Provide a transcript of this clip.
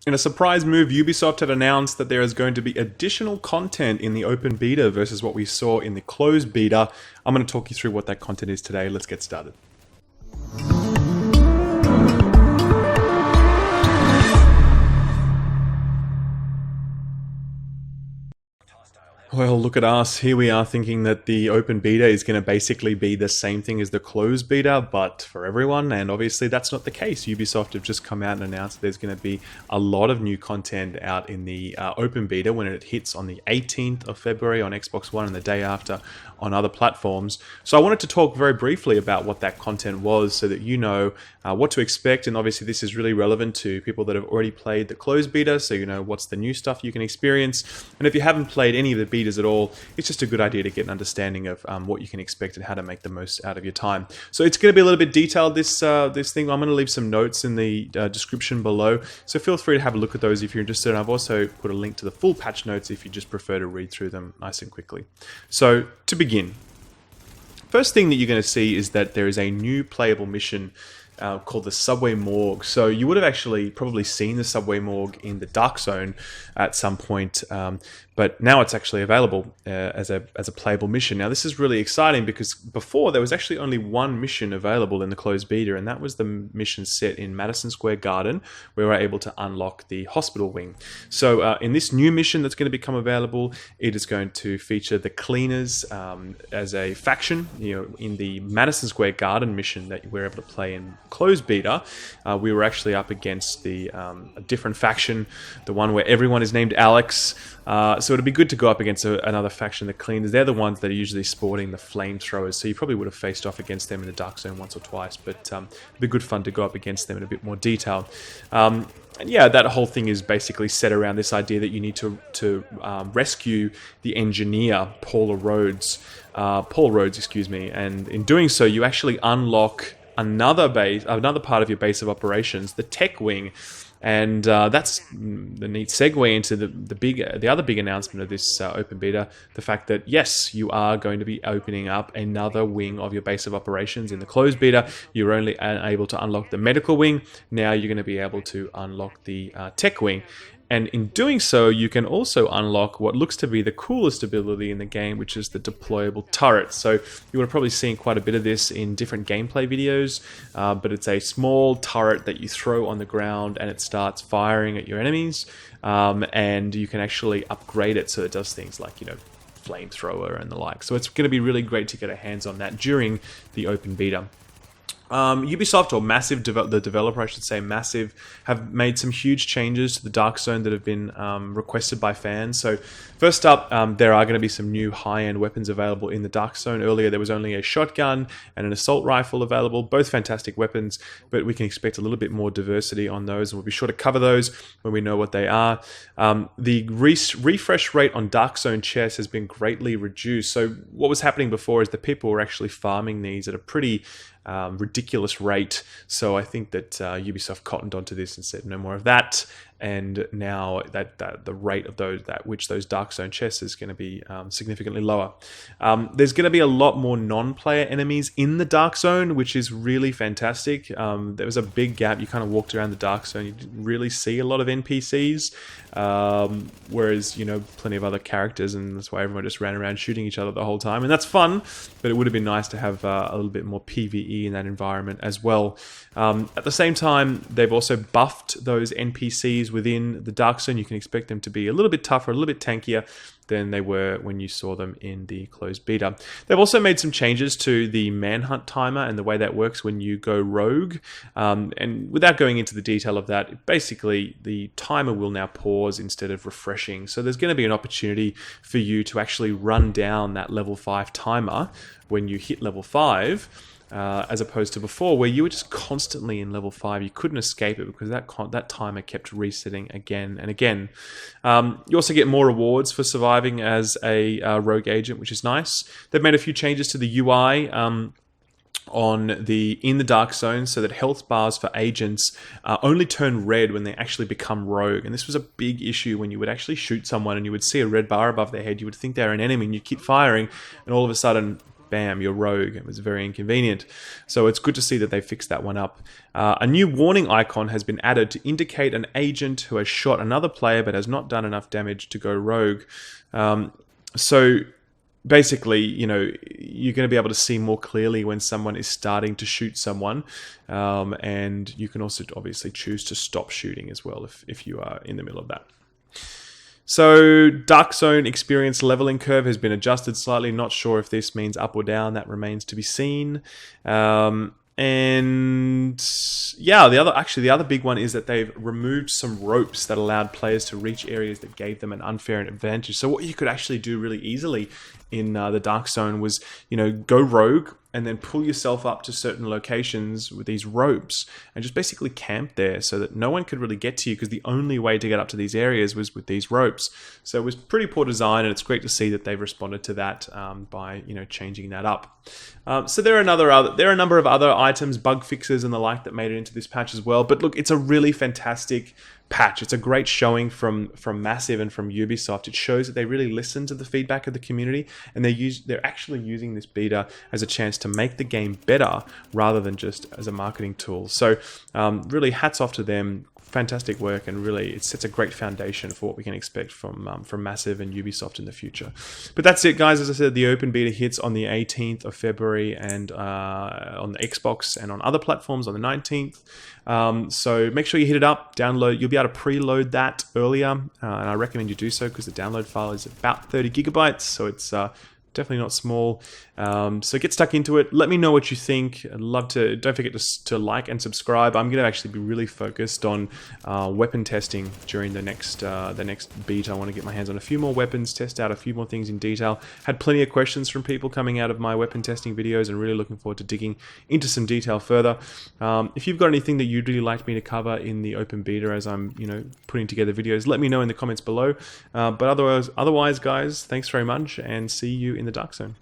In a surprise move, Ubisoft have announced that there is going to be additional content in the open beta versus what we saw in the closed beta. I'm going to talk you through what that content is today. Let's get started. Well, look at us. Here we are thinking that the open beta is going to basically be the same thing as the closed beta, but for everyone. And obviously that's not the case. Ubisoft have just come out and announced there's going to be a lot of new content out in the open beta when it hits on the 18th of February on Xbox One and the day after on other platforms. So I wanted to talk very briefly about what that content was so that you know what to expect. And obviously this is really relevant to people that have already played the closed beta, so you know what's the new stuff you can experience. And if you haven't played any of the betas at all, it's just a good idea to get an understanding of what you can expect and how to make the most out of your time. So it's going to be a little bit detailed, this thing. I'm going to leave some notes in the description below, so feel free to have a look at those if you're interested. And I've also put a link to the full patch notes if you just prefer to read through them nice and quickly. So to begin, first thing that you're going to see is that there is a new playable mission called the Subway Morgue. So you would have actually probably seen the Subway Morgue in the Dark Zone at some point, but now it's actually available as a playable mission. Now this is really exciting because before there was actually only one mission available in the closed beta, and that was the mission set in Madison Square Garden, where we're able to unlock the hospital wing. So in this new mission that's going to become available, it is going to feature the Cleaners as a faction. You know, in the Madison Square Garden mission that we're able to play in closed beta, we were actually up against a different faction, the one where everyone is named Alex. So it'd be good to go up against another faction, the Cleaners. They're the ones that are usually sporting the flamethrowers, so you probably would have faced off against them in the Dark Zone once or twice, but it'd be good fun to go up against them in a bit more detail. And yeah, that whole thing is basically set around this idea that you need to rescue the engineer, Paul Rhodes, excuse me, and in doing so, you actually unlock another part of your base of operations, the tech wing. And that's the neat segue into the other big announcement of this open beta, the fact that yes, you are going to be opening up another wing of your base of operations. In the closed beta, you were only able to unlock the medical wing. Now you're going to be able to unlock the tech wing. And in doing so, you can also unlock what looks to be the coolest ability in the game, which is the deployable turret. So you would have probably seen quite a bit of this in different gameplay videos, but it's a small turret that you throw on the ground and it starts firing at your enemies, and you can actually upgrade it so it does things like, you know, flamethrower and the like. So it's going to be really great to get our hands on that during the open beta. Ubisoft, or Massive, the developer I should say, Massive, have made some huge changes to the Dark Zone that have been requested by fans. So first up, there are going to be some new high-end weapons available in the Dark Zone. Earlier there was only a shotgun and an assault rifle available, both fantastic weapons, but we can expect a little bit more diversity on those, and we'll be sure to cover those when we know what they are. The refresh rate on Dark Zone chests has been greatly reduced. So what was happening before is that people were actually farming these at a pretty ridiculous rate. So I think that Ubisoft cottoned onto this and said no more of that. And now that the rate of those Dark Zone chests is going to be significantly lower. There's going to be a lot more non-player enemies in the Dark Zone, which is really fantastic. There was a big gap. You kind of walked around the Dark Zone, you didn't really see a lot of NPCs, whereas, you know, plenty of other characters, and that's why everyone just ran around shooting each other the whole time. And that's fun, but it would have been nice to have a little bit more PvE in that environment as well. At the same time, they've also buffed those NPCs within the Dark Zone. You can expect them to be a little bit tougher, a little bit tankier than they were when you saw them in the closed beta. They've also made some changes to the manhunt timer and the way that works when you go rogue. And without going into the detail of that, basically the timer will now pause instead of refreshing. So there's going to be an opportunity for you to actually run down that level 5 timer when you hit level 5. As opposed to before, where you were just constantly in level 5. You couldn't escape it because that timer kept resetting again and again. You also get more rewards for surviving as a rogue agent, which is nice. They've made a few changes to the UI in the Dark Zone, so that health bars for agents only turn red when they actually become rogue. And this was a big issue when you would actually shoot someone and you would see a red bar above their head. You would think they're an enemy and you'd keep firing, and all of a sudden, bam, you're rogue. It was very inconvenient. So it's good to see that they fixed that one up. A new warning icon has been added to indicate an agent who has shot another player but has not done enough damage to go rogue. So basically, you know, you're going to be able to see more clearly when someone is starting to shoot someone. And you can also obviously choose to stop shooting as well if you are in the middle of that. So Dark Zone experience leveling curve has been adjusted slightly. Not sure if this means up or down. That remains to be seen. And yeah, the other big one is that they've removed some ropes that allowed players to reach areas that gave them an unfair advantage. So what you could actually do really easily in the Dark Zone was, you know, go rogue and then pull yourself up to certain locations with these ropes and just basically camp there so that no one could really get to you, because the only way to get up to these areas was with these ropes. So it was pretty poor design, and it's great to see that they've responded to that by, you know, changing that up. So there are a number of other items, bug fixes and the like, that made it into this patch as well. But look, it's a really fantastic patch. It's a great showing from Massive and from Ubisoft. It shows that they really listen to the feedback of the community, and they're actually using this beta as a chance to make the game better rather than just as a marketing tool. So really hats off to them. Fantastic work, and really it sets a great foundation for what we can expect from Massive and Ubisoft in the future. But that's it, guys. As I said, the open beta hits on the 18th of February and on the Xbox and on other platforms on the 19th. So make sure you hit it up, download. You'll be able to preload that earlier, and I recommend you do so because the download file is about 30 gigabytes, so it's definitely not small. So get stuck into it. Let me know what you think. I'd love to. Don't forget to like and subscribe. I'm going to actually be really focused on weapon testing during the next beta. I want to get my hands on a few more weapons, test out a few more things in detail. Had plenty of questions from people coming out of my weapon testing videos, and really looking forward to digging into some detail further. If you've got anything that you'd really like me to cover in the open beta as I'm, you know, putting together videos, let me know in the comments below. But otherwise, guys, thanks very much, and see you in the Dark Zone.